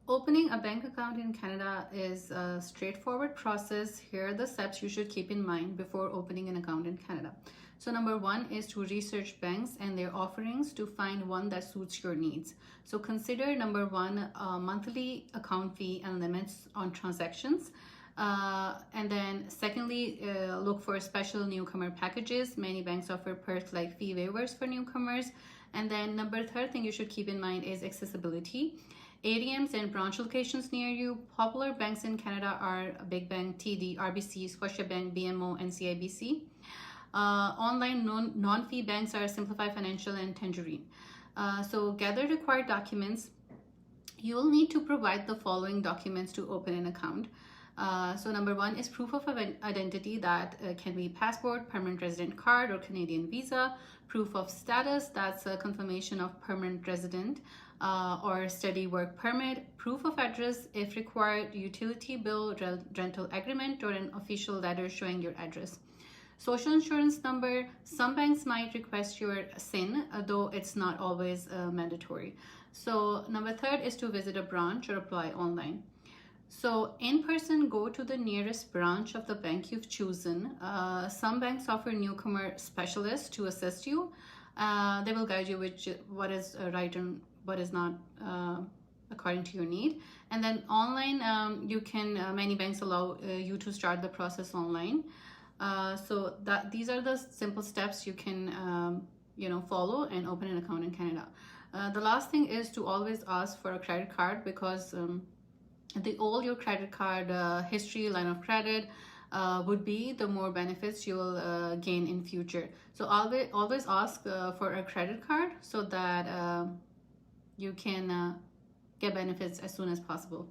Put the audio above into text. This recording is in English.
Opening a bank account in Canada is a straightforward process. Here are the steps you should keep in mind before opening an account in Canada. So number one is to research banks and their offerings to find one that suits your needs. So consider number one, monthly account fee and limits on transactions. And then secondly, look for special newcomer packages. Many banks offer perks like fee waivers for newcomers. And then third thing you should keep in mind is accessibility. ATMs and branch locations near you. Popular banks in Canada are Big Bank, TD, RBC, Scotiabank, BMO, and CIBC. Online non-fee banks are Simplify Financial and Tangerine. So gather required documents. You'll need to provide the following documents to open an account. So number one is proof of identity that can be passport, permanent resident card, or Canadian visa. Proof of status, that's a confirmation of permanent resident or study work permit. Proof of address, if required, utility bill, rental agreement, or an official letter showing your address. Social insurance number, some banks might request your SIN, though it's not always mandatory. So number third is to visit a branch or apply online. So in person, go to the nearest branch of the bank you've chosen. Some banks offer newcomer specialists to assist you. They will guide you with what is right and what is not according to your need. And then online, many banks allow you to start the process online. So these are the simple steps you can follow and open an account in Canada. The last thing is to always ask for a credit card, because the older your credit card history, line of credit would be, the more benefits you will gain in future. So always ask for a credit card so that you can get benefits as soon as possible.